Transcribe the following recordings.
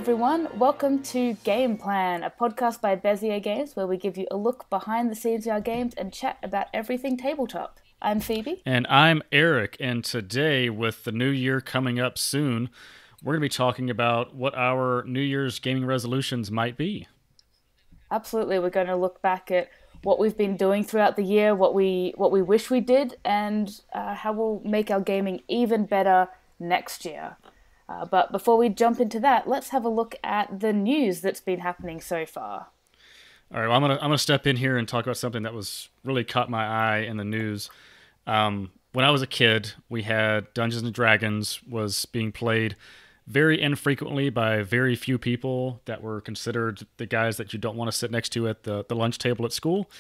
everyone, welcome to Game Plan, a podcast by Bezier Games where we give you a look behind the scenes of our games and chat about everything tabletop. I'm Phoebe. And I'm Eric, and today, with the new year coming up soon, we're going to be talking about what our New Year's gaming resolutions might be. Absolutely, we're going to look back at what we've been doing throughout the year, what we wish we did, and how we'll make our gaming even better next year. But before we jump into that, let's have a look at the news that's been happening so far. All right, well, I'm gonna step in here and talk about something that was really caught my eye in the news. When I was a kid, we had Dungeons and Dragons was being played very infrequently by very few people that were considered the guys that you don't want to sit next to at the lunch table at school.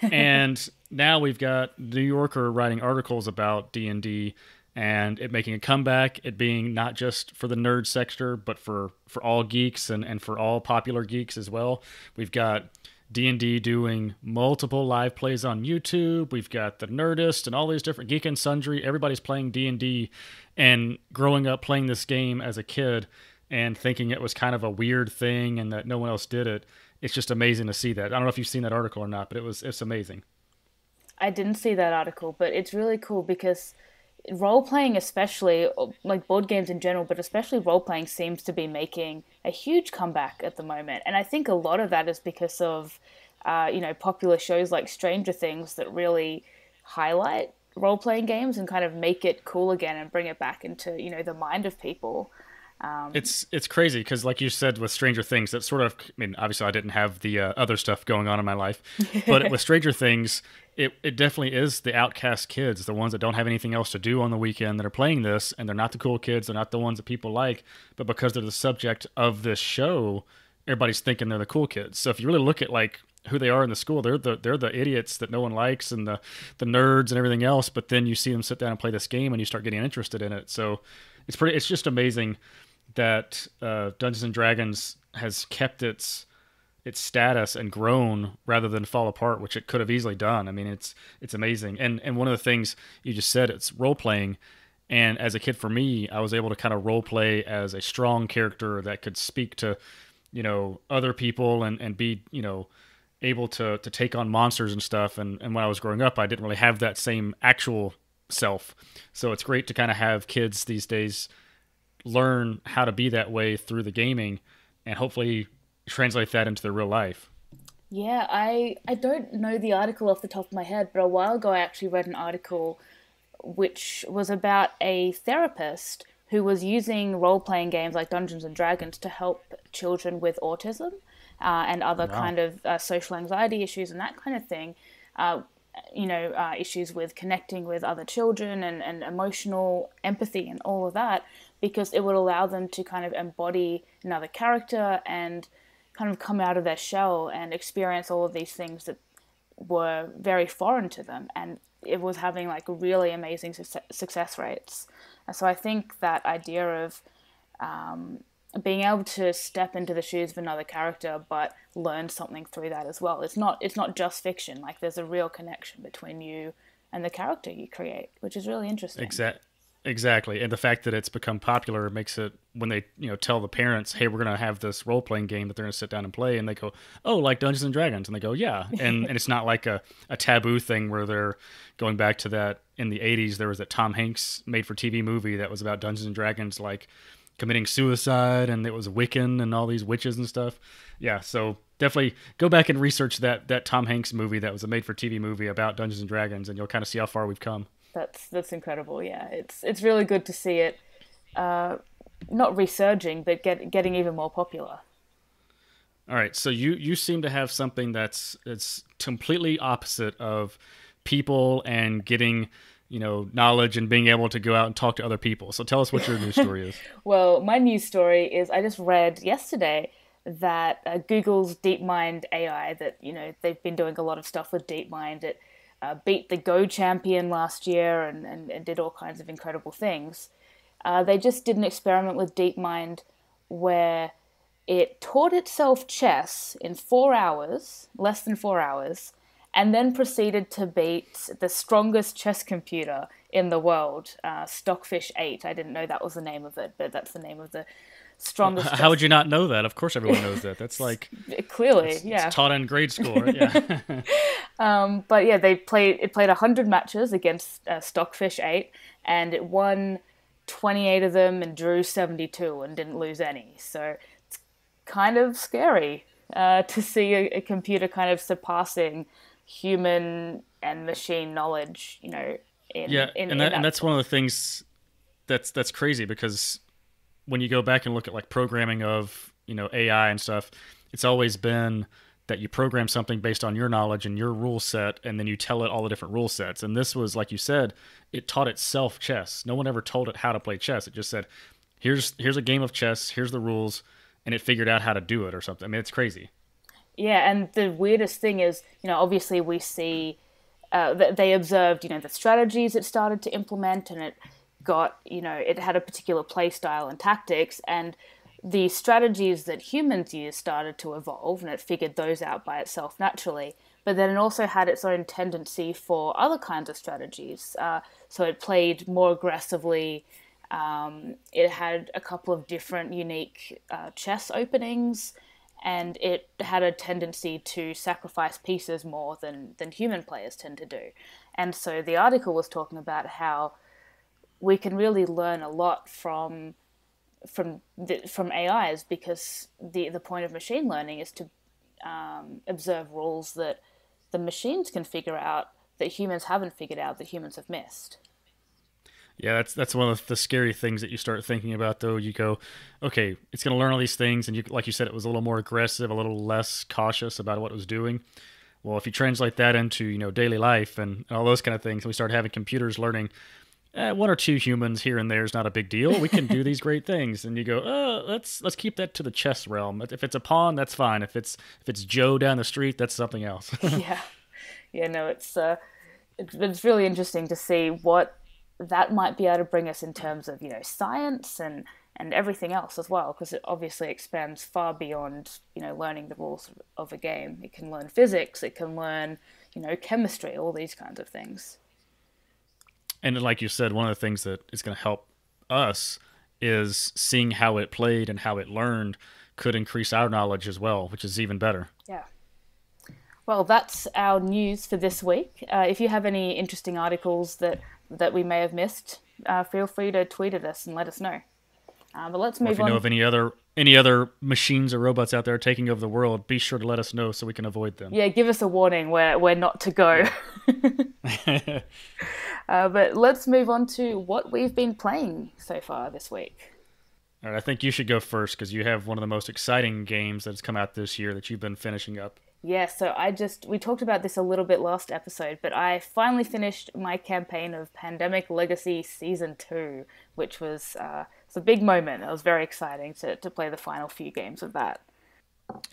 And now we've got New Yorker writing articles about D&D and it making a comeback, it being not just for the nerd sector, but for all geeks and for all popular geeks as well. We've got D&D doing multiple live plays on YouTube. We've got the Nerdist and all these different Geek and Sundry. Everybody's playing D&D and growing up playing this game as a kid and thinking it was kind of a weird thing and that no one else did it. It's just amazing to see that. I don't know if you've seen that article or not, but it's amazing. I didn't see that article, but it's really cool because role-playing especially, like board games in general, but especially role-playing seems to be making a huge comeback at the moment. And I think a lot of that is because of, popular shows like Stranger Things that really highlight role-playing games and kind of make it cool again and bring it back into, the mind of people. It's crazy because, like you said, with Stranger Things, that sort of, I mean, obviously I didn't have the other stuff going on in my life, but with Stranger Things, it definitely is the outcast kids, the ones that don't have anything else to do on the weekend that are playing this, and they're not the cool kids, they're not the ones that people like, but because they're the subject of this show, everybody's thinking they're the cool kids. So if you really look at like who they are in the school, they're the idiots that no one likes and the nerds and everything else, but then you see them sit down and play this game and you start getting interested in it. So it's just amazing that Dungeons and Dragons has kept its status and grown rather than fall apart, which it could have easily done. I mean, it's amazing. And one of the things you just said, it's role playing. And as a kid, for me, I was able to kind of role play as a strong character that could speak to, other people and be, able to take on monsters and stuff. And when I was growing up, I didn't really have that same actual self. So it's great to kind of have kids these days learn how to be that way through the gaming and hopefully translate that into their real life. Yeah, I don't know the article off the top of my head, but a while ago I actually read an article which was about a therapist who was using role-playing games like Dungeons and Dragons to help children with autism and other kind of social anxiety issues and that kind of thing. Issues with connecting with other children and emotional empathy and all of that, because it would allow them to kind of embody another character and kind of come out of their shell and experience all of these things that were very foreign to them. And it was having like really amazing success rates. And so I think that idea of being able to step into the shoes of another character but learn something through that as well. It's not just fiction. Like there's a real connection between you and the character you create, which is really interesting. Exactly. And the fact that it's become popular makes it, when they tell the parents, hey, we're going to have this role-playing game that they're going to sit down and play, and they go, oh, like Dungeons and Dragons, and they go, yeah. And it's not like a taboo thing where they're going back to that. In the 80s, there was that Tom Hanks made-for-TV movie that was about Dungeons and Dragons, like committing suicide, and it was Wiccan and all these witches and stuff. Yeah, so definitely go back and research that Tom Hanks movie that was a made-for-TV movie about Dungeons and Dragons, and you'll kind of see how far we've come. That's incredible. Yeah, it's really good to see it not resurging, but getting even more popular. All right, so you seem to have something it's completely opposite of people and getting knowledge and being able to go out and talk to other people. So tell us what your news story is. Well, my news story is I just read yesterday that Google's DeepMind AI, that they've been doing a lot of stuff with DeepMind. It beat the Go champion last year and did all kinds of incredible things. They just did an experiment with DeepMind where it taught itself chess in 4 hours, less than 4 hours, and then proceeded to beat the strongest chess computer in the world, Stockfish 8. I didn't know that was the name of it, but that's the name of the strongest How chess. would you not know that? Of course, everyone knows that. That's like Clearly, it's yeah. taught in grade school, right? Yeah. But yeah, it played 100 matches against Stockfish 8, and it won 28 of them and drew 72 and didn't lose any. So it's kind of scary to see a computer kind of surpassing human and machine knowledge, Yeah, in and that that's one of sport. the things that's crazy because when you go back and look at like programming of AI and stuff, it's always been that you program something based on your knowledge and your rule set, and then you tell it all the different rule sets. And this was, like you said, it taught itself chess. No one ever told it how to play chess. It just said, here's a game of chess, here's the rules, and it figured out how to do it or something. I mean, it's crazy. Yeah, and the weirdest thing is, obviously we see that they observed, the strategies it started to implement, and it got, it had a particular play style and tactics, and the strategies that humans use started to evolve, and it figured those out by itself naturally. But then it also had its own tendency for other kinds of strategies. So it played more aggressively. It had a couple of different unique chess openings, and it had a tendency to sacrifice pieces more than human players tend to do. And so the article was talking about how we can really learn a lot from AIs, because the point of machine learning is to observe rules that the machines can figure out that humans haven't figured out, that humans have missed. Yeah, that's one of the scary things that you start thinking about. Though you go, okay, it's going to learn all these things, and like you said, it was a little more aggressive, a little less cautious about what it was doing. Well, if you translate that into daily life and all those kind of things, we start having computers learning one or two humans here and there is not a big deal. We can do these great things, and you go, let's keep that to the chess realm. If it's a pawn, that's fine. If it's Joe down the street, that's something else. Yeah, yeah, no, it's really interesting to see what that might be able to bring us in terms of science and everything else as well, because it obviously expands far beyond learning the rules of a game. It can learn physics, it can learn chemistry, all these kinds of things. And like you said, one of the things that is going to help us is seeing how it played and how it learned could increase our knowledge as well, which is even better. Yeah. Well, that's our news for this week. If you have any interesting articles that we may have missed, feel free to tweet at us and let us know. But let's Or if move you know on. of any other machines or robots out there taking over the world, be sure to let us know so we can avoid them. Yeah, give us a warning where not to go. Yeah. But let's move on to what we've been playing so far this week. All right, I think you should go first because you have one of the most exciting games that's come out this year that you've been finishing up. Yeah, so we talked about this a little bit last episode, but I finally finished my campaign of Pandemic Legacy Season 2, which was it's a big moment. It was very exciting to play the final few games of that.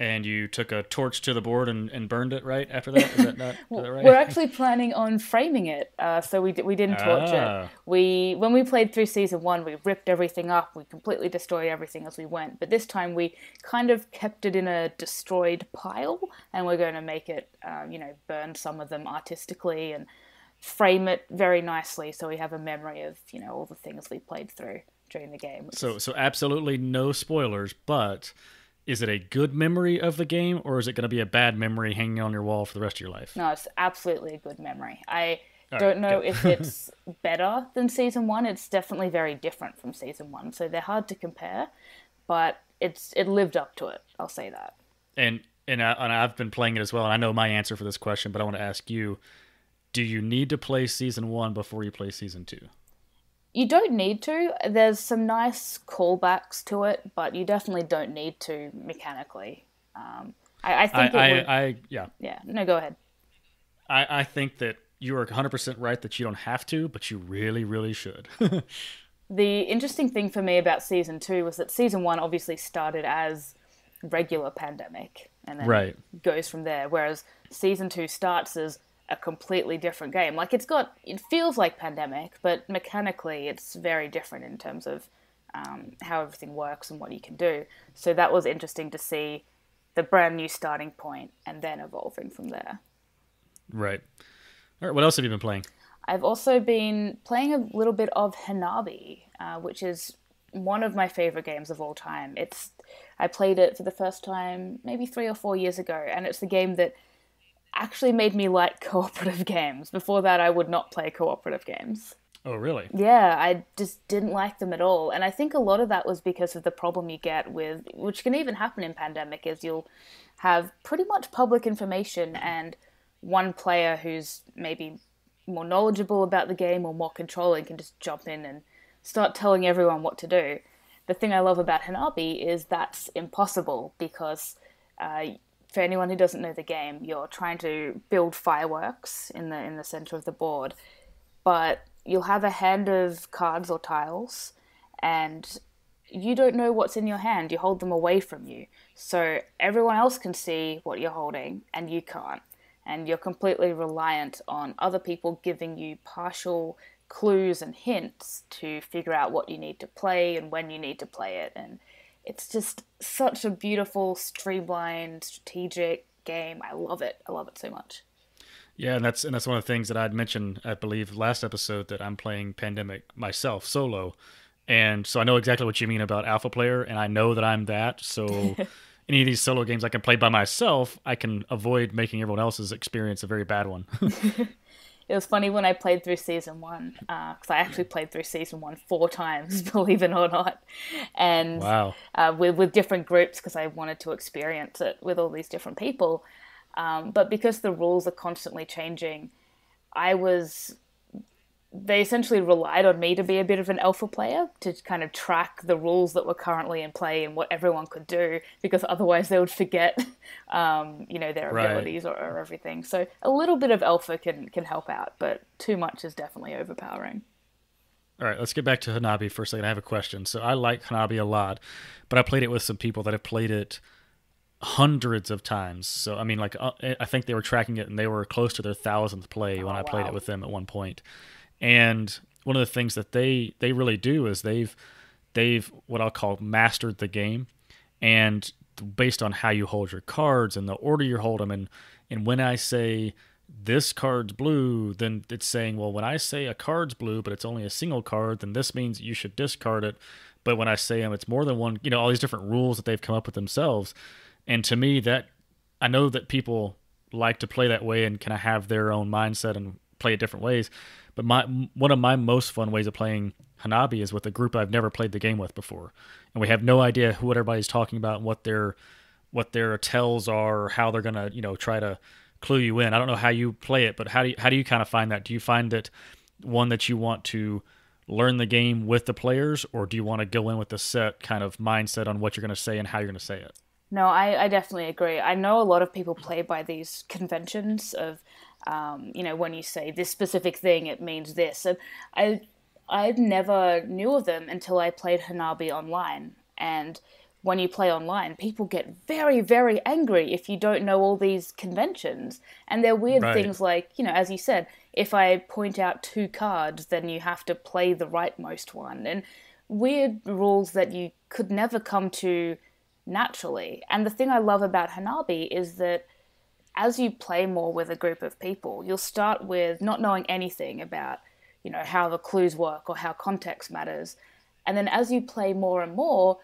And you took a torch to the board and burned it right after that? Is that We're right? actually planning on framing it, so we didn't torch it. Ah, When we played through season one, we ripped everything up. We completely destroyed everything as we went. But this time we kind of kept it in a destroyed pile, and we're going to make it, burn some of them artistically and frame it very nicely, so we have a memory of all the things we played through during the game. Which so is so absolutely no spoilers, but is it a good memory of the game or is it going to be a bad memory hanging on your wall for the rest of your life? No, it's absolutely a good memory. I All right, don't know good. if it's better than season one. It's definitely very different from season one, so they're hard to compare. But it lived up to it. I'll say that. And I've been playing it as well, and I know my answer for this question, but I want to ask you: do you need to play season one before you play season two? You don't need to. There's some nice callbacks to it, but you definitely don't need to mechanically. I I think it would. I, I yeah, Yeah. No, go ahead. I think that you are 100% right that you don't have to, but you really, really should. The interesting thing for me about season two was that season one obviously started as regular pandemic and then Right. goes from there, whereas season two starts as a completely different game. Like it feels like pandemic, but mechanically it's very different in terms of how everything works and what you can do. So that was interesting to see the brand new starting point and then evolving from there. Right. All right. What else have you been playing? I've also been playing a little bit of Hanabi, which is one of my favorite games of all time. I played it for the first time maybe 3 or 4 years ago, and it's the game that actually made me like cooperative games. Before that, I would not play cooperative games. Oh, really? Yeah, I just didn't like them at all. And I think a lot of that was because of the problem you get with, which can even happen in Pandemic, is you'll have pretty much public information and one player who's maybe more knowledgeable about the game or more controlling can just jump in and start telling everyone what to do. The thing I love about Hanabi is that's impossible because for anyone who doesn't know the game, you're trying to build fireworks in the center of the board, but you'll have a hand of cards or tiles, and you don't know what's in your hand. You hold them away from you. So everyone else can see what you're holding, and you can't. And you're completely reliant on other people giving you partial clues and hints to figure out what you need to play and when you need to play it. And it's just such a beautiful, streamlined, strategic game. I love it. I love it so much. Yeah, and that's one of the things that I'd mentioned, I believe, last episode, that I'm playing Pandemic myself solo, and so I know exactly what you mean about alpha player, and I know that I'm that. So any of these solo games I can play by myself, I can avoid making everyone else's experience a very bad one. It was funny when I played through season one, because I actually played through season one 4 times, believe it or not, and Wow. with different groups because I wanted to experience it with all these different people. But because the rules are constantly changing, I was they essentially relied on me to be a bit of an alpha player to kind of track the rules that were currently in play and what everyone could do, because otherwise they would forget, their Right. abilities or everything. So a little bit of alpha can help out, but too much is definitely overpowering. All right, let's get back to Hanabi for a second. I have a question. So I like Hanabi a lot, but I played it with some people that have played it hundreds of times. So I mean, like, I think they were tracking it, and they were close to their thousandth play when Oh I played it wow. with them at one point. And one of the things that they really do is they've what I'll call mastered the game, and based on how you hold your cards and the order you hold them, and when I say this card's blue, then it's saying, well, when I say a card's blue, but it's only a single card, then this means you should discard it. But when I say it's more than one, all these different rules that they've come up with themselves. And to me, that I know that people like to play that way and kind of have their own mindset and play it different ways. But one of my most fun ways of playing Hanabi is with a group I've never played the game with before, and we have no idea what everybody's talking about and what their tells are, or how they're gonna try to clue you in. I don't know how you play it, but how do you kind of find that? Do you find that one that you want to learn the game with the players, or do you want to go in with a set kind of mindset on what you're going to say and how you're going to say it? No, I definitely agree. I know a lot of people play by these conventions of, when you say this specific thing, it means this. And I never knew of them until I played Hanabi online. And when you play online, people get very, very angry if you don't know all these conventions. And they're weird Right. things like, as you said, if I point out 2 cards, then you have to play the rightmost one. And weird rules that you could never come to naturally. And the thing I love about Hanabi is that as you play more with a group of people, you'll start with not knowing anything about, how the clues work or how context matters. And then as you play more and more,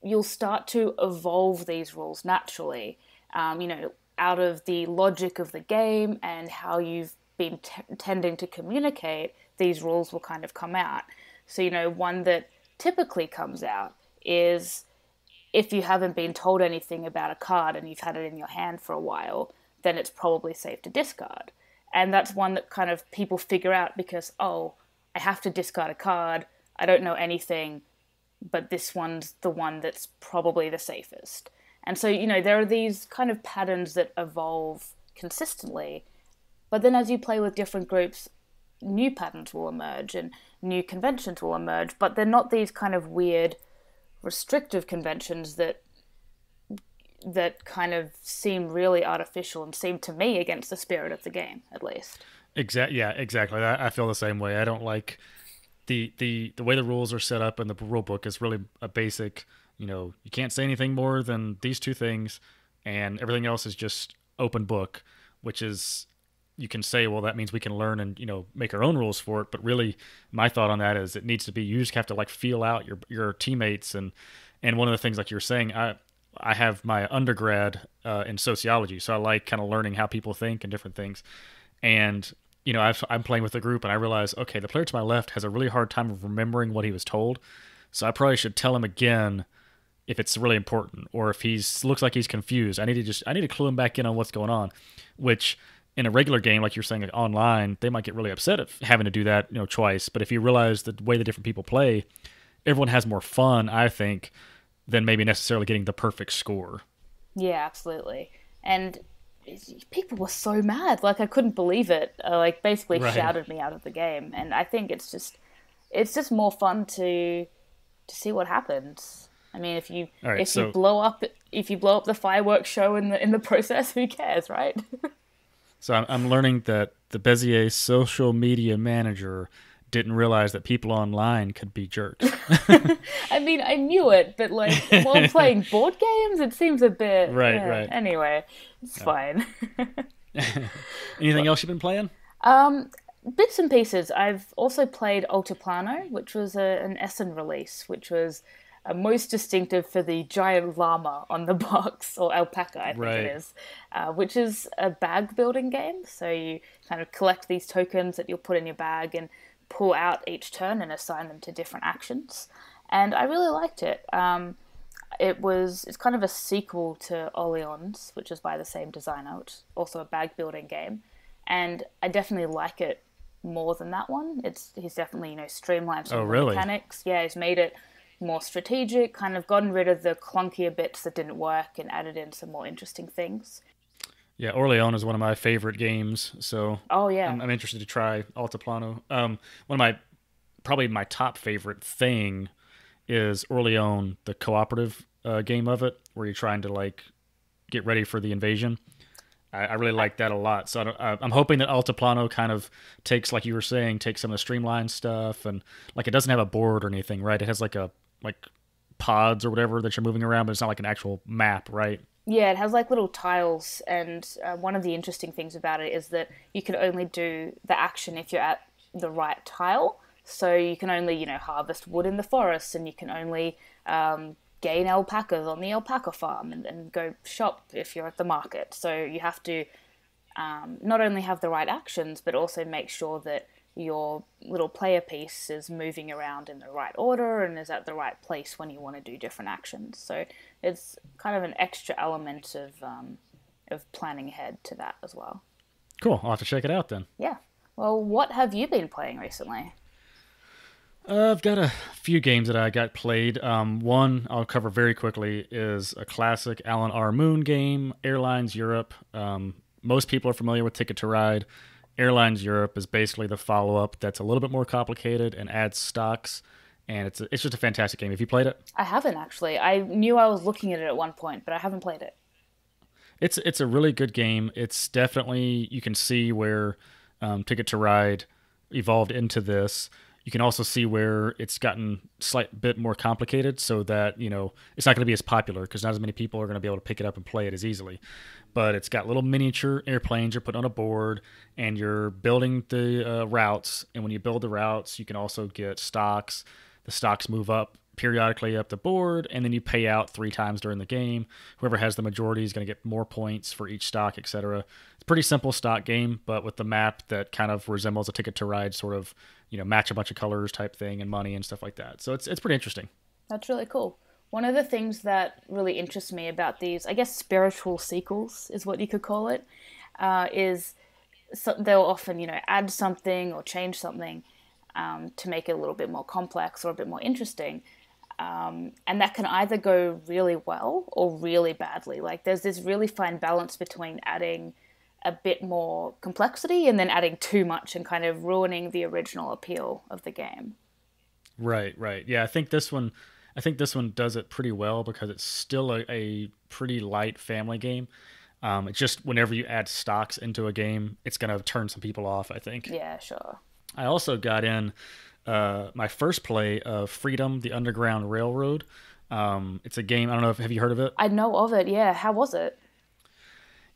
you'll start to evolve these rules naturally, out of the logic of the game and how you've been tending to communicate, these rules will kind of come out. So, one that typically comes out is if you haven't been told anything about a card and you've had it in your hand for a while, then it's probably safe to discard. And that's one that kind of people figure out because, oh, I have to discard a card. I don't know anything, but this one's the one that's probably the safest. And so, there are these kind of patterns that evolve consistently. But then as you play with different groups, new patterns will emerge and new conventions will emerge, but they're not these kind of weird restrictive conventions that kind of seem really artificial and seem to me against the spirit of the game, at least. Yeah, exactly. I feel the same way. I don't like the way the rules are set up, and the rule book is really a basic. You can't say anything more than these two things, and everything else is just open book, which is you can say, well, that means we can learn and make our own rules for it. But really, my thought on that is it needs to be, you just have to like feel out your teammates. And one of the things, like you're saying, I have my undergrad in sociology, so I like kind of learning how people think and different things. And I'm playing with a group, and I realize, okay, the player to my left has a really hard time of remembering what he was told, so I probably should tell him again if it's really important, or if he's looks like he's confused. I need to clue him back in on what's going on. Which in a regular game, like you're saying, like online, they might get really upset at having to do that, twice. But if you realize the way the different people play, everyone has more fun, I think, than maybe necessarily getting the perfect score. Yeah, absolutely. And people were so mad. Like, I couldn't believe it. Like, basically Right. shouted me out of the game. And I think it's just more fun to see what happens. I mean, All right, if you so blow up the fireworks show in the process, who cares, right? I'm learning that the Bezier social media manager didn't realize that people online could be jerks. I mean, I knew it, but like while playing board games, it seems a bit. Right, Yeah. right. Anyway, it's fine. Anything else you've been playing? Bits and pieces. I've also played Altiplano, which was an Essen release, which was most distinctive for the giant llama on the box, or alpaca, I think Right. it is, which is a bag building game. So you kind of collect these tokens that you'll put in your bag and pull out each turn and assign them to different actions. And I really liked it. It's kind of a sequel to Oleons, which is by the same designer, which is also a bag building game. And I definitely like it more than that one. He's definitely, streamlined some Oh, of the really? mechanics. Yeah, he's made it more strategic, kind of gotten rid of the clunkier bits that didn't work and added in some more interesting things. Yeah, Orleans is one of my favorite games, so Oh yeah. I'm interested to try Altiplano. One of probably my top favorite thing is Orleans, the cooperative game of it, where you're trying to like get ready for the invasion. I really like that a lot. So I'm hoping that Altiplano kind of takes, like you were saying, takes some of the streamlined stuff, and like it doesn't have a board or anything, right? It has like pods or whatever that you're moving around, but it's not like an actual map, right? Yeah, it has like little tiles, and one of the interesting things about it is that you can only do the action if you're at the right tile. So you can only, harvest wood in the forest, and you can only gain alpacas on the alpaca farm and go shop if you're at the market. So you have to not only have the right actions, but also make sure that your little player piece is moving around in the right order and is at the right place when you want to do different actions. So it's kind of an extra element of planning ahead to that as well. Cool. I'll have to check it out then. Yeah. Well, what have you been playing recently? I've got a few games that I got played. One I'll cover very quickly is a classic Alan R. Moon game, Airlines Europe. Most people are familiar with Ticket to Ride. Airlines Europe is basically the follow-up that's a little bit more complicated and adds stocks, and it's just a fantastic game. Have you played it? I haven't actually. I knew I was looking at it at one point, but I haven't played it. It's a really good game. It's definitely, you can see where Ticket to Ride evolved into this. You can also see where it's gotten a slight bit more complicated, so that it's not going to be as popular because not as many people are going to be able to pick it up and play it as easily. But it's got little miniature airplanes you're putting on a board, and you're building the routes. And when you build the routes, you can also get stocks. The stocks move up periodically up the board, and then you pay out 3 times during the game. Whoever has the majority is going to get more points for each stock, etc. It's a pretty simple stock game, but with the map that kind of resembles a Ticket to Ride sort of, match a bunch of colors type thing and money and stuff like that. So it's pretty interesting. That's really cool. One of the things that really interests me about these, I guess, spiritual sequels is what you could call it, is they'll often, add something or change something to make it a little bit more complex or a bit more interesting. And that can either go really well or really badly. Like there's this really fine balance between adding a bit more complexity and then adding too much and kind of ruining the original appeal of the game. Right. Yeah, I think this one does it pretty well because it's still a pretty light family game. It's just whenever you add stocks into a game, it's going to turn some people off, I think. Yeah, sure. I also got in my first play of Freedom, the Underground Railroad. It's a game, I don't know have you heard of it? I know of it, yeah. How was it?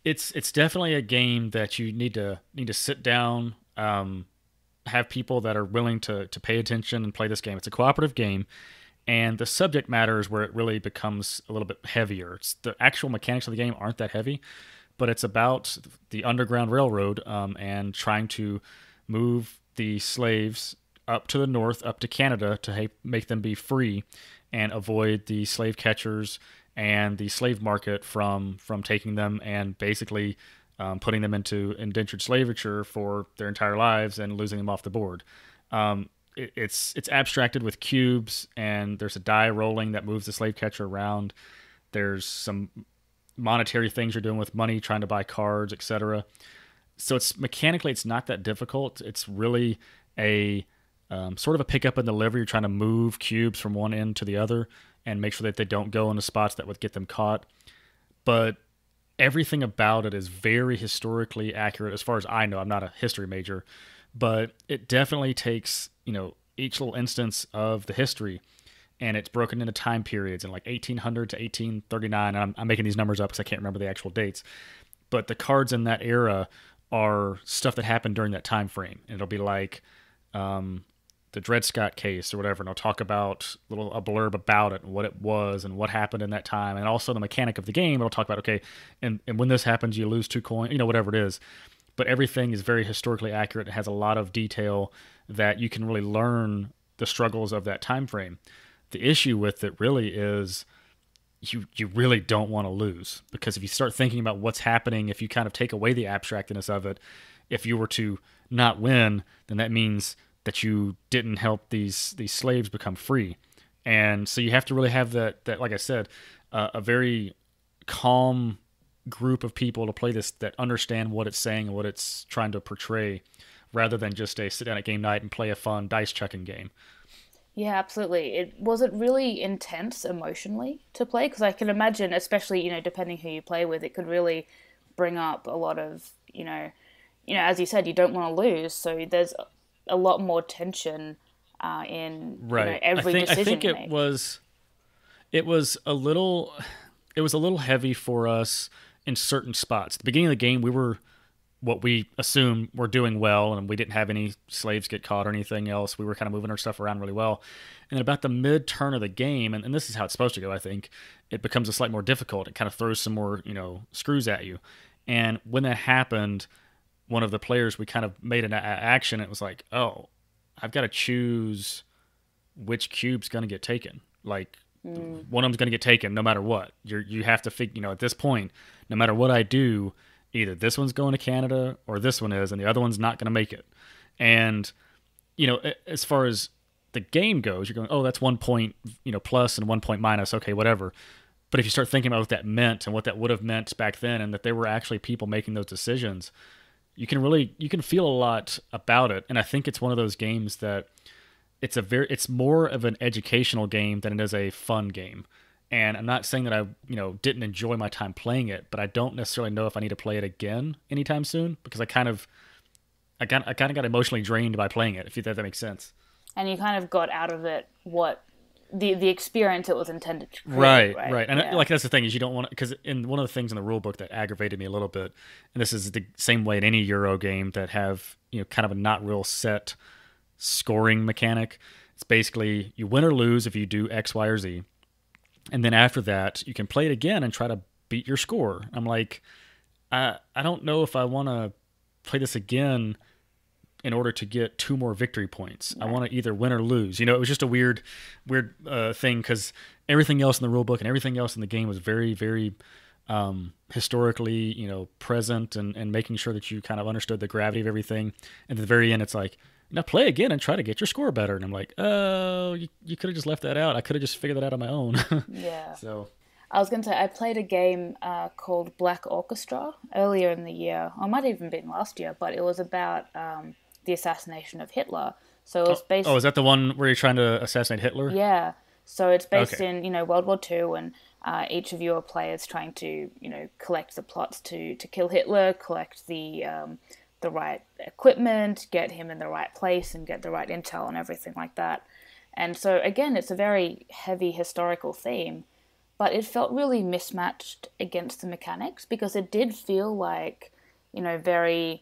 It's definitely a game that you need to sit down, have people that are willing to pay attention and play this game. It's a cooperative game, and the subject matter is where it really becomes a little bit heavier. It's the actual mechanics of the game aren't that heavy, but it's about the Underground Railroad, and trying to move the slaves up to the north, up to Canada, to make them be free and avoid the slave catchers and the slave market from taking them and basically putting them into indentured servitude for their entire lives and losing them off the board. It's abstracted with cubes, and there's a die rolling that moves the slave catcher around. There's some monetary things you're doing with money, trying to buy cards, etc. So it's mechanically, it's not that difficult. It's really a sort of a pick up and deliver. You're trying to move cubes from one end to the other and make sure that they don't go into spots that would get them caught. But everything about it is very historically accurate as far as I know. I'm not a history major, but it definitely takes, each little instance of the history, and it's broken into time periods in like 1800 to 1839. I'm making these numbers up because I can't remember the actual dates, but the cards in that era are stuff that happened during that time frame. And it'll be like the Dred Scott case or whatever, and I'll talk about a blurb about it and what it was and what happened in that time, and also the mechanic of the game. It'll talk about, okay, and when this happens, you lose 2 coins, whatever it is. But everything is very historically accurate. It has a lot of detail that you can really learn the struggles of that time frame. The issue with it really is you really don't want to lose, because if you start thinking about what's happening, if you kind of take away the abstractness of it, if you were to not win, then that means that you didn't help these slaves become free. And so you have to really have that like I said, a very calm group of people to play this that understand what it's saying and what it's trying to portray, rather than just a sit down at game night and play a fun dice chucking game. Yeah, absolutely. Was it really intense emotionally to play? Because I can imagine, especially, depending who you play with, it could really bring up a lot of, as you said, you don't want to lose. So there's a lot more tension in Right. every decision I think you it make. was a little heavy for us in certain spots. At the beginning of the game, we were what we assumed were doing well, and we didn't have any slaves get caught or anything else. We were kind of moving our stuff around really well. And then about the mid turn of the game, and this is how it's supposed to go, I think, it becomes a slight more difficult. It kind of throws some more, screws at you. And when that happened, one of the players, we kind of made an action. It was like, oh, I've got to choose which cube's going to get taken. Like, one of them's going to get taken no matter what. You have to figure, at this point, no matter what I do, either this one's going to Canada or this one is, and the other one's not going to make it. And, as far as the game goes, you're going, oh, that's 1 point, plus and 1 point minus. Okay, whatever. But if you start thinking about what that meant and what that would have meant back then, and that there were actually people making those decisions, you can feel a lot about it. And I think it's one of those games that it's more of an educational game than it is a fun game. And I'm not saying that I, didn't enjoy my time playing it, but I don't necessarily know if I need to play it again anytime soon, because I kind of got emotionally drained by playing it, if that makes sense. And you kind of got out of it what the experience it was intended to create. Right. And like, that's the thing, is you don't want to, because in one of the things in the rule book that aggravated me a little bit, and this is the same way in any Euro game that have, kind of a not real set scoring mechanic. It's basically you win or lose if you do X, Y, or Z. And then after that, you can play it again and try to beat your score. I'm like, I don't know if I want to play this again in order to get 2 more victory points. Right. I want to either win or lose. It was just a weird thing, because everything else in the rule book and everything else in the game was very, very historically, present and making sure that you kind of understood the gravity of everything. And at the very end, it's like, now play again and try to get your score better. And I'm like, oh, you could have just left that out. I could have just figured that out on my own. Yeah. So I was going to say, I played a game called Black Orchestra earlier in the year. Or it might have even been last year, but it was about the assassination of Hitler. So it was based. Oh, is that the one where you're trying to assassinate Hitler? Yeah. So it's based in World War II, and each of you are players trying to collect the plots to kill Hitler, collect the right equipment, get him in the right place, and get the right intel and everything like that. And so again, it's a very heavy historical theme, but it felt really mismatched against the mechanics because it did feel like, very,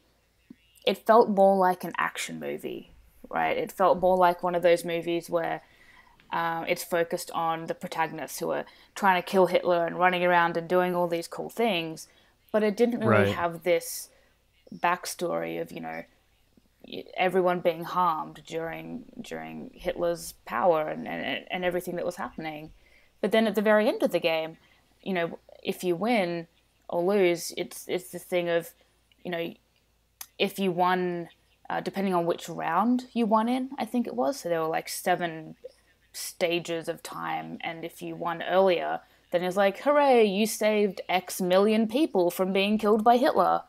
it felt more like an action movie, right? It felt more like one of those movies where it's focused on the protagonists who are trying to kill Hitler and running around and doing all these cool things, but it didn't really Right. have this backstory of, everyone being harmed during Hitler's power and everything that was happening. But then at the very end of the game, if you win or lose, it's the thing of, if you won, depending on which round you won in, I think it was. So there were like 7 stages of time, and if you won earlier, then it's like, hooray, you saved X million people from being killed by Hitler.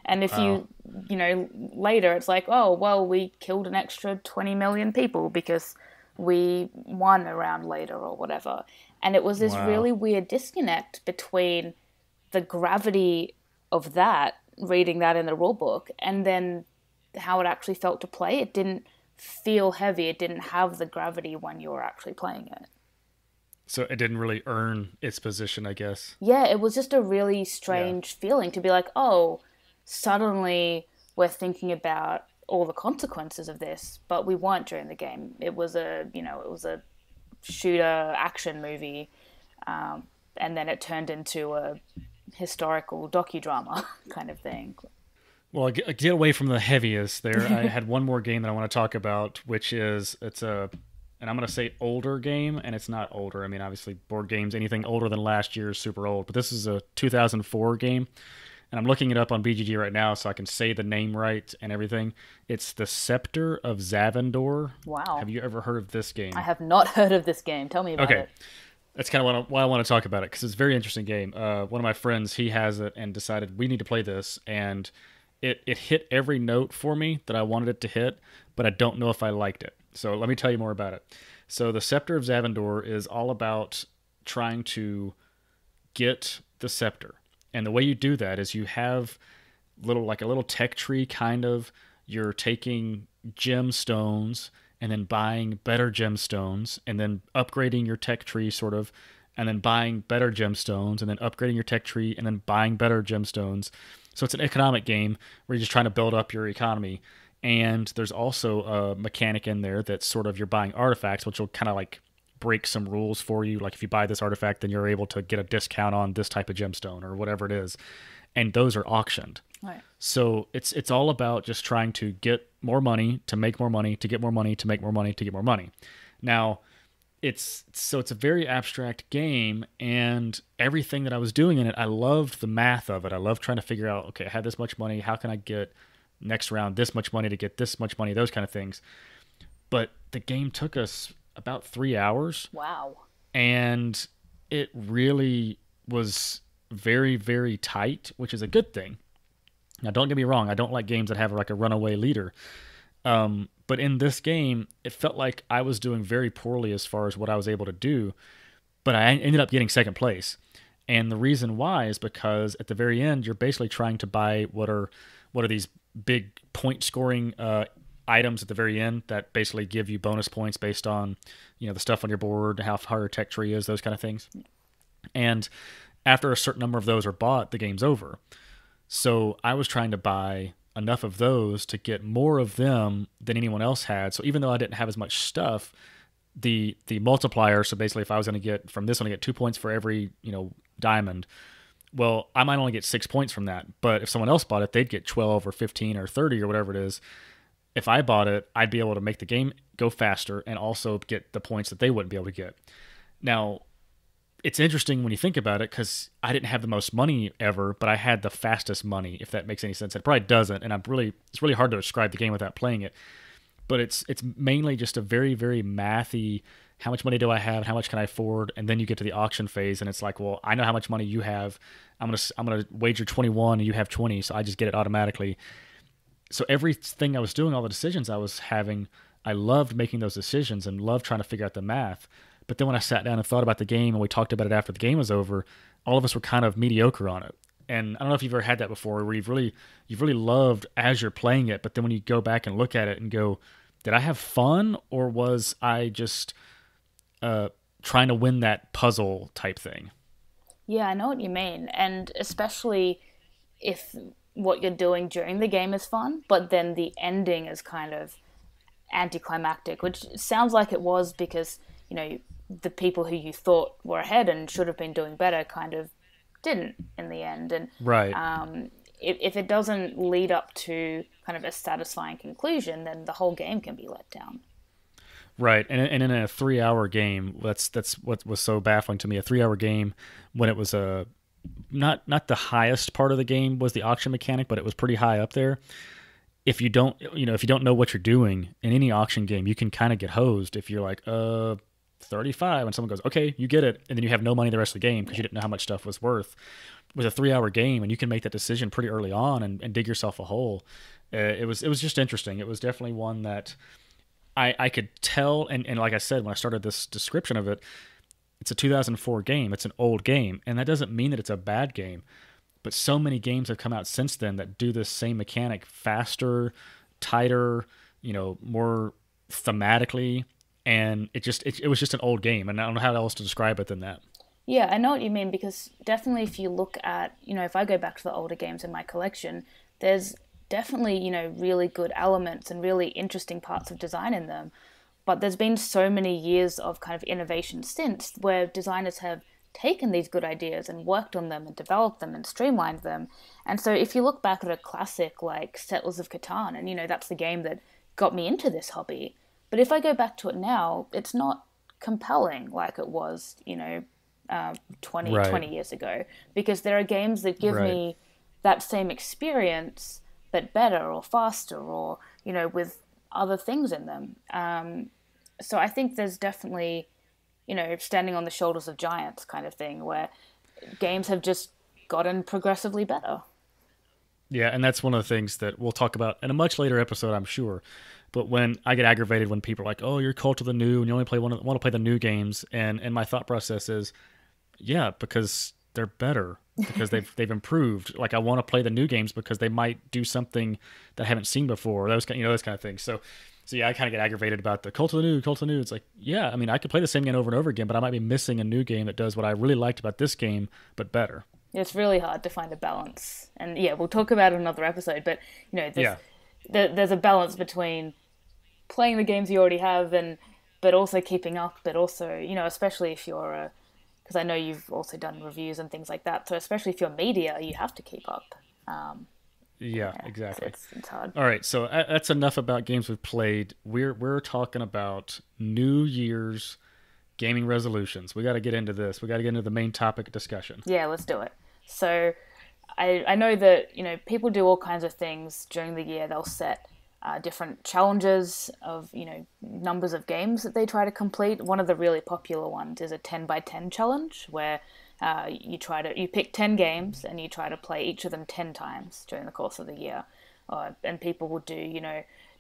And if Wow. later it's like, oh, well, we killed an extra 20 million people because we won a round later or whatever. And it was this Wow. really weird disconnect between the gravity of that, reading that in the rule book, and then how it actually felt to play. It didn't feel heavy. It didn't have the gravity when you were actually playing it. So it didn't really earn its position, I guess. Yeah, it was just a really Yeah. strange feeling to be like, oh, suddenly we're thinking about all the consequences of this, but we weren't during the game. It was a shooter action movie, and then it turned into a historical docudrama kind of thing. Well, get away from the heaviest there. I had one more game that I want to talk about, which is and I'm going to say older game, and it's not older. I mean, obviously, board games, anything older than last year is super old, but this is a 2004 game, and I'm looking it up on BGG right now so I can say the name right and everything. It's the Scepter of Zavendor. Wow. Have you ever heard of this I game? have not heard of this game. Tell me about Okay, it. that's kind of why I want to talk about it because it's a very interesting game. One of my friends, he has it and decided we need to play this, and it hit every note for me that I wanted it to hit, but I don't know if I liked it. So let me tell you more about it. So the Scepter of Zavendor is all about trying to get the scepter, and the way you do that is you have a little tech tree kind of. You're taking gemstones and then buying better gemstones and then upgrading your tech tree sort of, and then buying better gemstones and then upgrading your tech tree and then buying better gemstones. So it's an economic game where you're just trying to build up your economy. And there's also a mechanic in there that's sort of you're buying artifacts, which will kind of like break some rules for you. Like if you buy this artifact, then you're able to get a discount on this type of gemstone or whatever it is. And those are auctioned. Right. So it's all about just trying to get more money, to make more money, to get more money, to make more money, to get more money. Now, it's a very abstract game, and everything that I was doing in it, I loved the math of it. I loved trying to figure out, okay, I had this much money, how can I get next round this much money to get this much money, those kind of things. But the game took us about 3 hours, Wow. and it really was very, very tight, which is a good thing. Now, don't get me wrong, I don't like games that have like a runaway leader. But in this game, it felt like I was doing very poorly as far as what I was able to do, but I ended up getting second place. And the reason why is because at the very end, you're basically trying to buy what are these big point scoring items at the very end that basically give you bonus points based on the stuff on your board, how hard your tech tree is, those kind of things. And after a certain number of those are bought, the game's over. So I was trying to buy enough of those to get more of them than anyone else had. So even though I didn't have as much stuff, the multiplier, so basically if I was going to get from this one, I get 2 points for every diamond. Well, I might only get 6 points from that, but if someone else bought it, they'd get 12 or 15 or 30 or whatever it is. If I bought it, I'd be able to make the game go faster and also get the points that they wouldn't be able to get. Now, it's interesting when you think about it because I didn't have the most money ever, but I had the fastest money, if that makes any sense. It probably doesn't, and it's really hard to describe the game without playing it. But it's mainly just a very, very mathy. How much money do I have? How much can I afford? And then you get to the auction phase, and it's like, well, I know how much money you have. I'm gonna wager 21, and you have 20, so I just get it automatically. So everything I was doing, all the decisions I was having, I loved making those decisions and loved trying to figure out the math. But then when I sat down and thought about the game and we talked about it after the game was over, all of us were kind of mediocre on it. And I don't know if you've ever had that before where you've really loved as you're playing it, but then when you go back and look at it and go, did I have fun or was I just trying to win that puzzle type thing. Yeah, I know what you mean. And especially if what you're doing during the game is fun, but then the ending is kind of anticlimactic, which sounds like it was because, the people who you thought were ahead and should have been doing better kind of didn't in the end. And Right. if it doesn't lead up to kind of a satisfying conclusion, then the whole game can be let down. Right, and in a 3 hour game, that's what was so baffling to me. A 3 hour game when it was a not the highest part of the game was the auction mechanic, but it was pretty high up there. If you don't know what you're doing in any auction game, you can kind of get hosed if you're like 35, and someone goes, okay, you get it, and then you have no money the rest of the game because you didn't know how much stuff was worth. With a 3 hour game, and you can make that decision pretty early on and dig yourself a hole. It was just interesting. It was definitely one that I could tell, and like I said, when I started this description of it, it's a 2004 game. It's an old game, and that doesn't mean that it's a bad game. But so many games have come out since then that do this same mechanic faster, tighter, more thematically, and it was just an old game, and I don't know how else to describe it than that. Yeah, I know what you mean, because definitely if you look at, if I go back to the older games in my collection, there's definitely, really good elements and really interesting parts of design in them. But there's been so many years of kind of innovation since where designers have taken these good ideas and worked on them and developed them and streamlined them. And so if you look back at a classic like Settlers of Catan, and that's the game that got me into this hobby. But if I go back to it now, it's not compelling like it was, 20 Right. 20 years ago, because there are games that give me that same experience but better or faster or with other things in them. So I think there's definitely standing on the shoulders of giants kind of thing where games have just gotten progressively better. Yeah, and that's one of the things that we'll talk about in a much later episode, I'm sure. But when I get aggravated when people are like, "Oh, you're cult of the new, and you only want to play the new games," and my thought process is, yeah, because they're better, because they've improved. Like I want to play the new games because they might do something that I haven't seen before. Those kind of things. So yeah, I kind of get aggravated about the cult of the new, cult of the new. It's like, yeah, I mean, I could play the same game over and over again, but I might be missing a new game that does what I really liked about this game, but better. It's really hard to find a balance, and yeah, we'll talk about it in another episode. But there's a balance between playing the games you already have but also keeping up, but also especially if you're because I know you've also done reviews and things like that. So especially if you're media, you have to keep up. Yeah, exactly. It's hard. All right, so that's enough about games we've played. We're talking about New Year's gaming resolutions. We got to get into this. We got to get into the main topic discussion. Yeah, let's do it. So I know that people do all kinds of things during the year. They'll set different challenges of numbers of games that they try to complete. One of the really popular ones is a 10 by 10 challenge where you pick 10 games and you try to play each of them 10 times during the course of the year. And people will do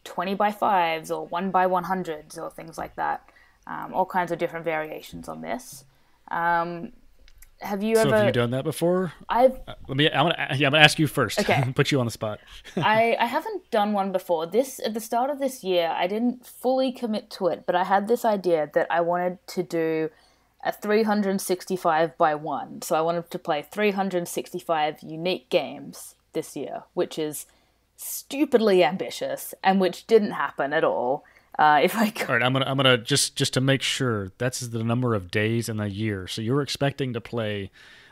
20 by 5s or 1 by 100s or things like that. All kinds of different variations on this. Have you done that before? I'm gonna ask you first. Okay. Put you on the spot. I haven't done one before. At the start of this year, I didn't fully commit to it, but I had this idea that I wanted to do a 365 by 1. So I wanted to play 365 unique games this year, which is stupidly ambitious and which didn't happen at all. If I could. All right, I'm gonna just to make sure, that's the number of days in the year. So you're expecting to play,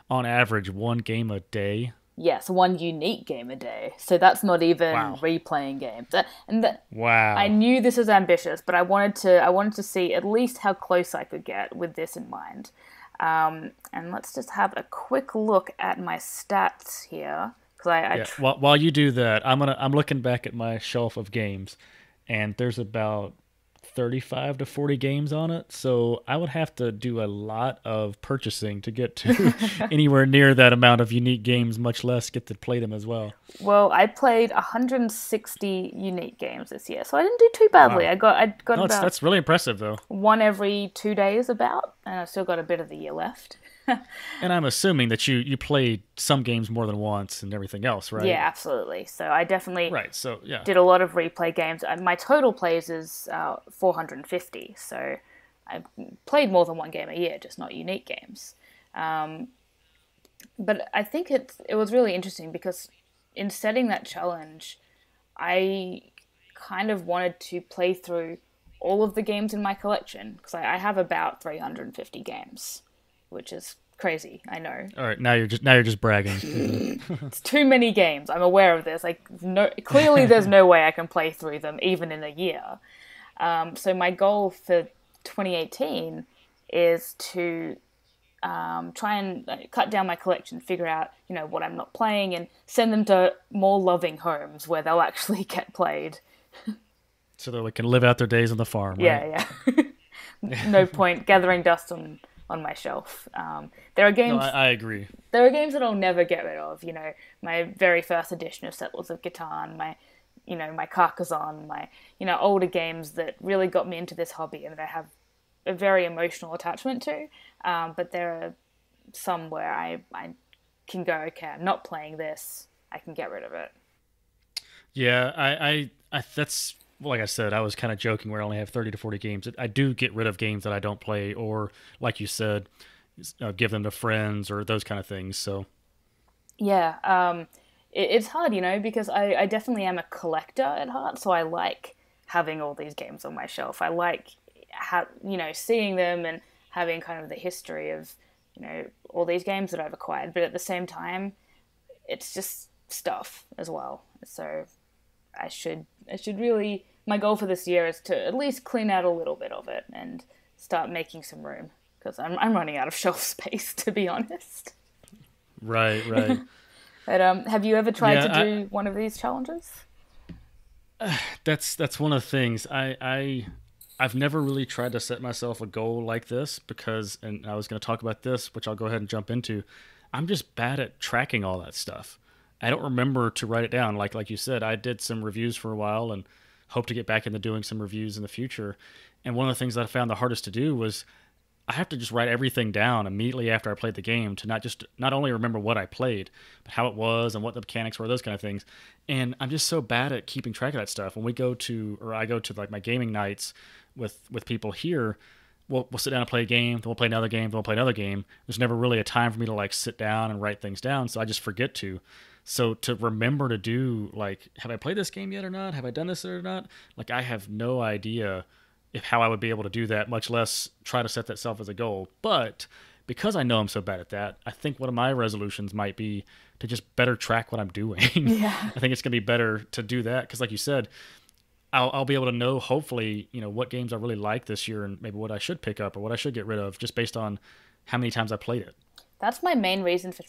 on average, one game a day. Yes, one unique game a day. So that's not even replaying games. Wow. I knew this was ambitious, but I wanted to see at least how close I could get with this in mind. And let's just have a quick look at my stats here, because While you do that, I'm looking back at my shelf of games, and there's about 35 to 40 games on it, so I would have to do a lot of purchasing to get to anywhere near that amount of unique games, much less get to play them as well. Well, I played 160 unique games this year, so I didn't do too badly. Wow. I got about that's really impressive, though. one every 2 days about, and I've still got a bit of the year left. And I'm assuming that you played some games more than once and everything else, right? Yeah, absolutely. So I definitely did a lot of replay games. My total plays is 450, so I played more than one game a year, just not unique games. But I think it was really interesting because in setting that challenge, I kind of wanted to play through all of the games in my collection because I have about 350 games, which is crazy. I know. All right, now you're just bragging. It's too many games. I'm aware of this. Like, no, clearly there's no way I can play through them even in a year. So my goal for 2018 is to try and cut down my collection, figure out what I'm not playing, and send them to more loving homes where they'll actually get played. So that we can live out their days on the farm. Right? Yeah. No point gathering dust on my shelf. There are games. No, I agree. There are games that I'll never get rid of. My very first edition of Settlers of Catan, my Carcassonne, my older games that really got me into this hobby and that I have a very emotional attachment to. But there are some where I can go, okay, I'm not playing this. I can get rid of it. Yeah, I that's like I said, I was kind of joking where I only have 30 to 40 games. I do get rid of games that I don't play, or like you said, give them to friends or those kind of things. So yeah, it's hard, because I definitely am a collector at heart. So I like having all these games on my shelf. I like seeing them and having kind of the history of all these games that I've acquired. But at the same time, it's just stuff as well. So I should really, my goal for this year is to at least clean out a little bit of it and start making some room because I'm running out of shelf space, to be honest. Right. But have you ever tried to do one of these challenges? That's one of the things I've never really tried to set myself a goal like this because, and I was going to talk about this, which I'll go ahead and jump into. I'm just bad at tracking all that stuff. I don't remember to write it down. Like you said, I did some reviews for a while and hope to get back into doing some reviews in the future. And one of the things that I found the hardest to do was I have to just write everything down immediately after I played the game to not only remember what I played, but how it was and what the mechanics were, those kind of things. And I'm just so bad at keeping track of that stuff. When I go to like my gaming nights with people here, we'll sit down and play a game, then we'll play another game, then we'll play another game. There's never really a time for me to like sit down and write things down, so I just forget to. So to remember to do, like, have I played this game yet or not? Have I done this or not? Like, I have no idea how I would be able to do that, much less try to set that self as a goal. But because I know I'm so bad at that, I think one of my resolutions might be to just better track what I'm doing. Yeah. I think it's going to be better to do that because, like you said, I'll be able to know, hopefully, what games I really like this year and maybe what I should pick up or what I should get rid of just based on how many times I played it. That's my main reason for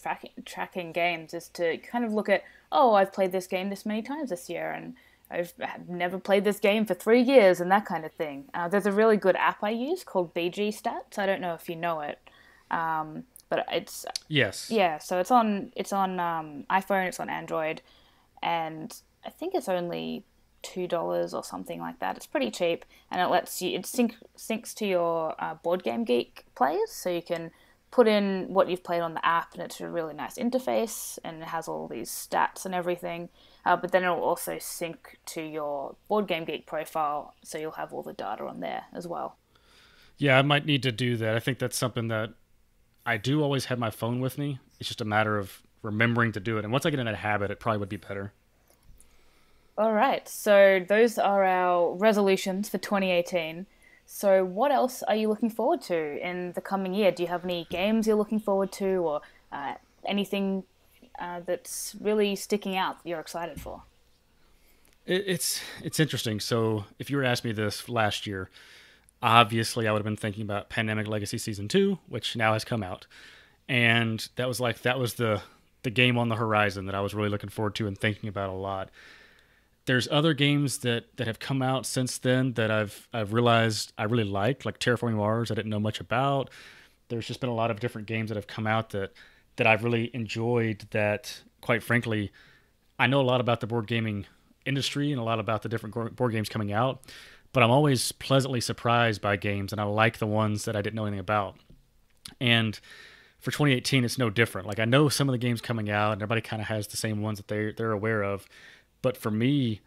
tracking games is to kind of look at, I've played this game this many times this year and I've never played this game for 3 years and that kind of thing. There's a really good app I use called Bezier Stats. I don't know if you know it, but it's yes, yeah. So it's on iPhone, it's on Android, and I think it's only $2 or something like that. It's pretty cheap, and it syncs to your Board Game Geek players, so you can put in what you've played on the app, and it's a really nice interface, and it has all these stats and everything. But then it'll also sync to your Board Game Geek profile, so you'll have all the data on there as well. Yeah, I might need to do that. I think that's something that I do always have my phone with me. It's just a matter of remembering to do it. And once I get in that habit, it probably would be better. All right, so those are our resolutions for 2018. So what else are you looking forward to in the coming year? Do you have any games you're looking forward to or anything that's really sticking out that you're excited for? It's interesting. So if you were asking me this last year, obviously I would have been thinking about Pandemic Legacy Season 2, which now has come out. And that was the game on the horizon that I was really looking forward to and thinking about a lot. There's other games that have come out since then that I've realized I really like Terraforming Mars. I didn't know much about. There's just been a lot of different games that have come out that I've really enjoyed that, quite frankly, I know a lot about the board gaming industry and a lot about the different board games coming out, but I'm always pleasantly surprised by games, and I like the ones that I didn't know anything about. And for 2018, it's no different. Like, I know some of the games coming out, and everybody kind of has the same ones that they're aware of. But for me,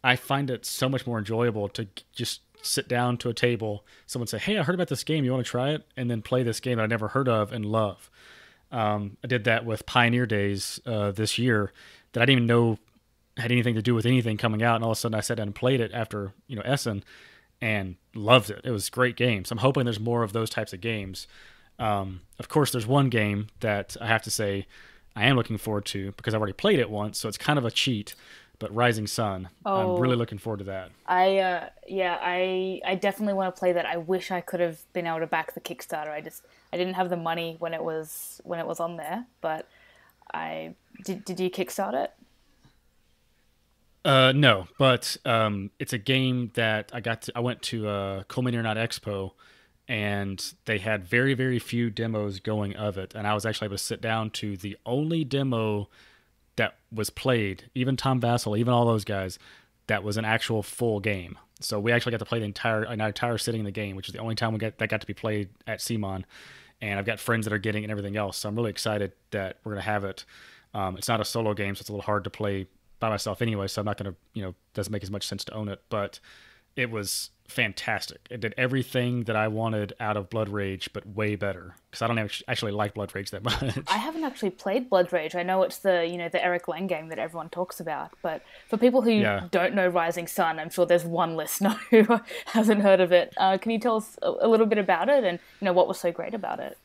I find it so much more enjoyable to just sit down to a table, someone say, "Hey, I heard about this game. You want to try it?" And then play this game that I never heard of and love. I did that with Pioneer Days this year that I didn't even know had anything to do with anything coming out, and all of a sudden I sat down and played it after Essen, and loved it. It was a great game. So I'm hoping there's more of those types of games. Of course, there's one game that I have to say I am looking forward to because I've already played it once, so it's kind of a cheat. But Rising Sun, I'm really Oh, looking forward to that. I definitely want to play that. I wish I could have been able to back the Kickstarter. I didn't have the money when it was on there, but I did you kickstart it? No, but it's a game that I went to Cool Mini or Not Expo, and they had very, very few demos going of it, and I was actually able to sit down to the only demo that was played, even Tom Vassell, even all those guys, that was an actual full game. So we actually got to play an entire sitting in the game, which is the only time that got to be played at CMON. And I've got friends that are getting it and everything else. So I'm really excited that we're going to have it. It's not a solo game, so it's a little hard to play by myself anyway. So I'm not going to, doesn't make as much sense to own it. But it was fantastic. It did everything that I wanted out of Blood Rage, but way better. Because I don't actually like Blood Rage that much. I haven't actually played Blood Rage. I know it's the Eric Lang game that everyone talks about, but for people who Yeah. don't know Rising Sun, I'm sure there's one listener who hasn't heard of it. Can you tell us a little bit about it and what was so great about it?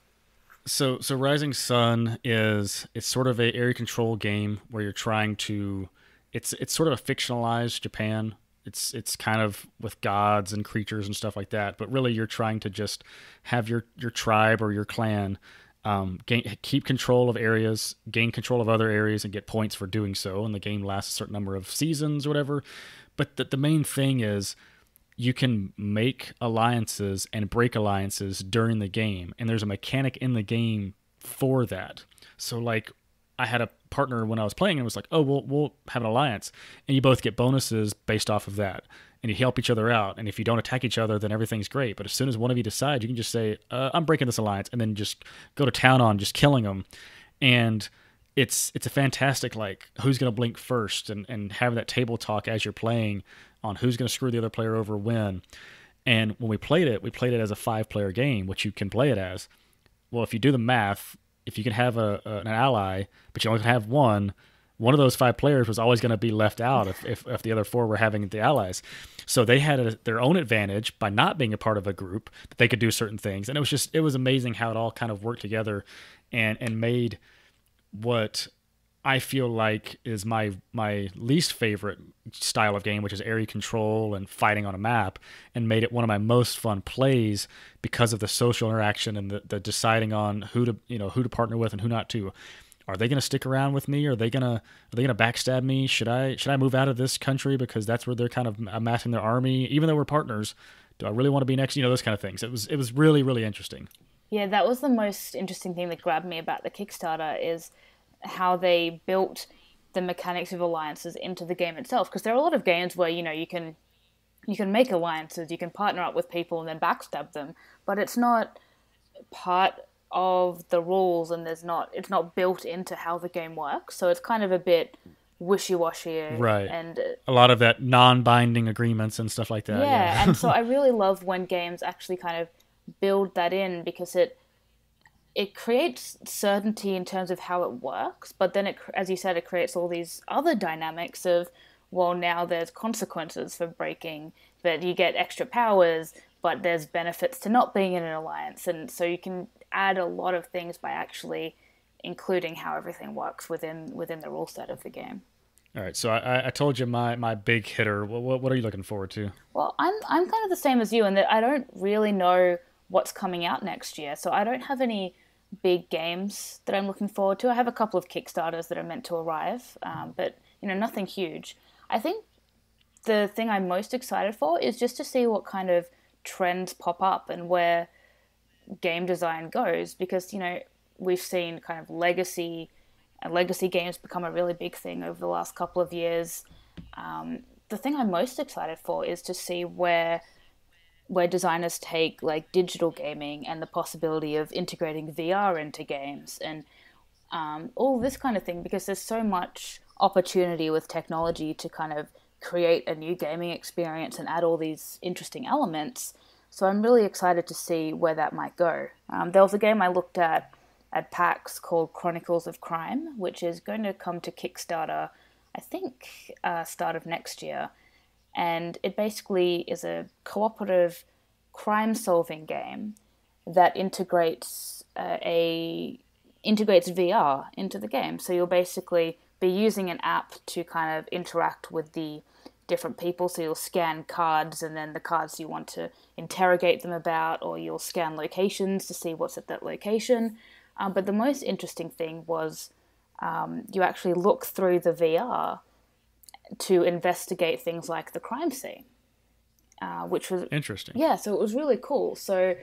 So Rising Sun it's sort of a area control game where you're trying to it's sort of a fictionalized Japan. It's kind of with gods and creatures and stuff like that, but really you're trying to just have your tribe or your clan keep control of areas, gain control of other areas, and get points for doing so. And the game lasts a certain number of seasons or whatever. But the main thing is you can make alliances and break alliances during the game, and there's a mechanic in the game for that. So like I had a partner when I was playing and was like, "Oh, we'll have an alliance," and you both get bonuses based off of that, and you help each other out. And if you don't attack each other, then everything's great. But as soon as one of you decides, you can just say, "I'm breaking this alliance," and then just go to town on just killing them. And it's a fantastic like who's going to blink first, and have that table talk as you're playing on who's going to screw the other player over when. And when we played it as a 5-player game, which you can play it as. Well, if you do the math, if you can have an ally, but you only can have one of those 5 players was always going to be left out if the other 4 were having the allies. So they had their own advantage by not being a part of a group, that they could do certain things. And it was amazing how it all kind of worked together and made what I feel like is my least favorite style of game, which is area control and fighting on a map, and made it one of my most fun plays because of the social interaction and the deciding on who to partner with and who not to. Are they going to stick around with me? Are they going to backstab me? Should I move out of this country because that's where they're kind of amassing their army, even though we're partners? Do I really want to be next? Those kind of things. It was really, really interesting. Yeah, that was the most interesting thing that grabbed me about the Kickstarter is how they built the mechanics of alliances into the game itself. Because there are a lot of games where you can make alliances, you can partner up with people and then backstab them, but it's not part of the rules, and it's not built into how the game works. So it's kind of a bit wishy-washy, Right. and A lot of that non-binding agreements and stuff like that. yeah. Yeah. And so I really love when games actually kind of build that in, because it creates certainty in terms of how it works, but then as you said, it creates all these other dynamics of, well, now there's consequences for breaking, that you get extra powers, but there's benefits to not being in an alliance. And so you can add a lot of things by actually including how everything works within the rule set of the game. All right. So I told you my big hitter. What are you looking forward to? Well, I'm kind of the same as you in that I don't really know what's coming out next year, so I don't have any big games that I'm looking forward to. I have a couple of Kickstarters that are meant to arrive, but nothing huge. I think the thing I'm most excited for is just to see what kind of trends pop up and where game design goes, because we've seen kind of legacy games become a really big thing over the last couple of years. The thing I'm most excited for is to see where designers take like digital gaming and the possibility of integrating VR into games and all this kind of thing, because there's so much opportunity with technology to kind of create a new gaming experience and add all these interesting elements. So I'm really excited to see where that might go. There was a game I looked at PAX called Chronicles of Crime, which is going to come to Kickstarter, I think, start of next year. And it basically is a cooperative crime-solving game that integrates VR into the game. So you'll basically be using an app to kind of interact with the different people. So you'll scan cards, and then the cards you want to interrogate them about, or you'll scan locations to see what's at that location. But the most interesting thing was you actually look through the VR to investigate things like the crime scene, which was interesting. Yeah, so it was really cool. So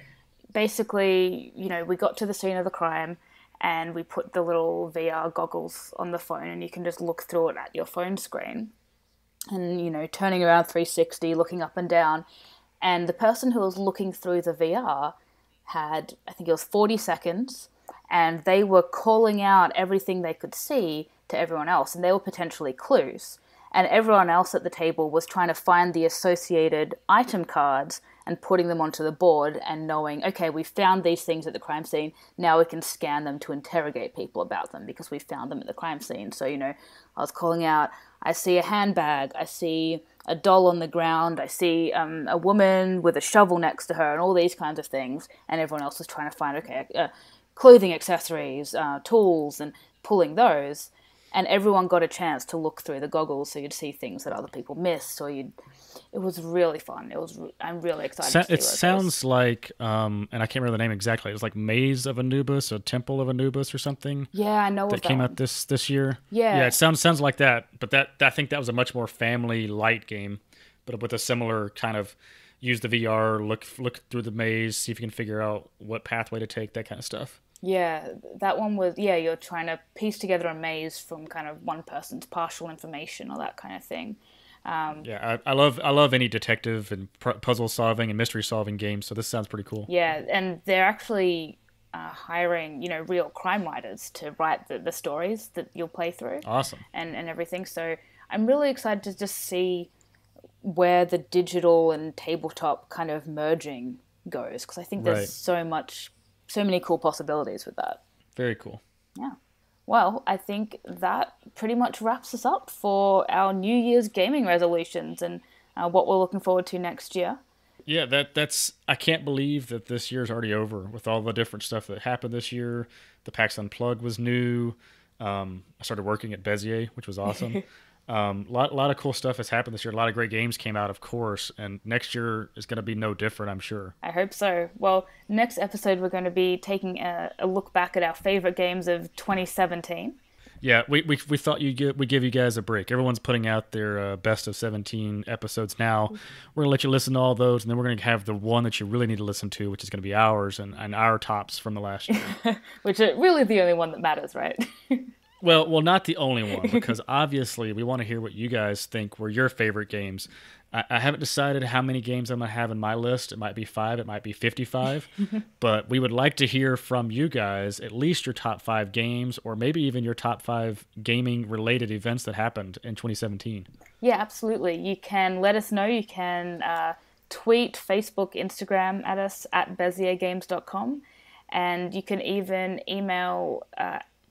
basically, we got to the scene of the crime, and we put the little VR goggles on the phone, and you can just look through it at your phone screen. And, turning around 360, looking up and down. And the person who was looking through the VR had, I think it was 40 seconds, and they were calling out everything they could see to everyone else, and they were potentially clues. And everyone else at the table was trying to find the associated item cards and putting them onto the board and knowing, okay, we found these things at the crime scene, now we can scan them to interrogate people about them because we found them at the crime scene. So, I was calling out, I see a handbag, I see a doll on the ground, I see a woman with a shovel next to her, and all these kinds of things. And everyone else was trying to find, clothing accessories, tools, and pulling those. And everyone got a chance to look through the goggles, so you'd see things that other people missed, or it was really fun. I'm really excited to see it sounds like, and I can't remember the name exactly. It was like Maze of Anubis, or Temple of Anubis, or something. Yeah, I know that came out this year. Yeah, it sounds like that. But I think that was a much more family light game, but with a similar kind of use the VR, look through the maze, see if you can figure out what pathway to take, that kind of stuff. Yeah, that one was, you're trying to piece together a maze from kind of one person's partial information or that kind of thing. I love any detective and puzzle solving and mystery solving games, so this sounds pretty cool. Yeah, and they're actually hiring, real crime writers to write the stories that you'll play through. Awesome. And everything. So I'm really excited to just see where the digital and tabletop kind of merging goes, because I think there's so many cool possibilities with that. Very cool. Yeah. Well, I think that pretty much wraps us up for our New Year's gaming resolutions and what we're looking forward to next year. Yeah, that's. I can't believe that this year's already over with all the different stuff that happened this year. The PAX Unplugged was new. I started working at Bezier, which was awesome. A lot of cool stuff has happened this year. A lot of great games came out, of course, and next year is going to be no different, I'm sure. I hope so. Well, next episode we're going to be taking a look back at our favorite games of 2017. Yeah, we thought we'd give you guys a break. Everyone's putting out their best of 17 episodes now. We're going to let you listen to all those, and then we're going to have the one that you really need to listen to, which is going to be ours and our tops from the last year. Which is really the only one that matters, right? Well, not the only one, because obviously we want to hear what you guys think were your favorite games. I haven't decided how many games I'm going to have in my list. It might be 5, it might be 55, but we would like to hear from you guys at least your top 5 games, or maybe even your top 5 gaming-related events that happened in 2017. Yeah, absolutely. You can let us know. You can tweet, Facebook, Instagram at us at beziergames.com, and you can even email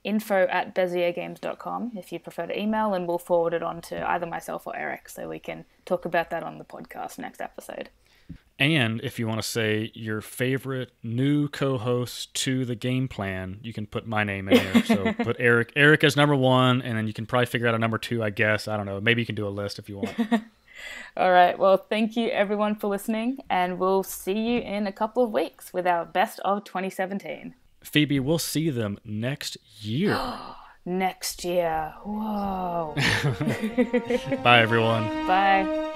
info@beziergames.com if you prefer to email, and we'll forward it on to either myself or Eric so we can talk about that on the podcast next episode. And if you want to say your favorite new co-host to the game plan, you can put my name in there. So put Eric as number 1, and then you can probably figure out a number 2, I guess. I don't know. Maybe you can do a list if you want. All right. Well, thank you everyone for listening, and we'll see you in a couple of weeks with our best of 2017. Phoebe, we'll see them next year. Next year. Whoa. Bye, everyone. Bye.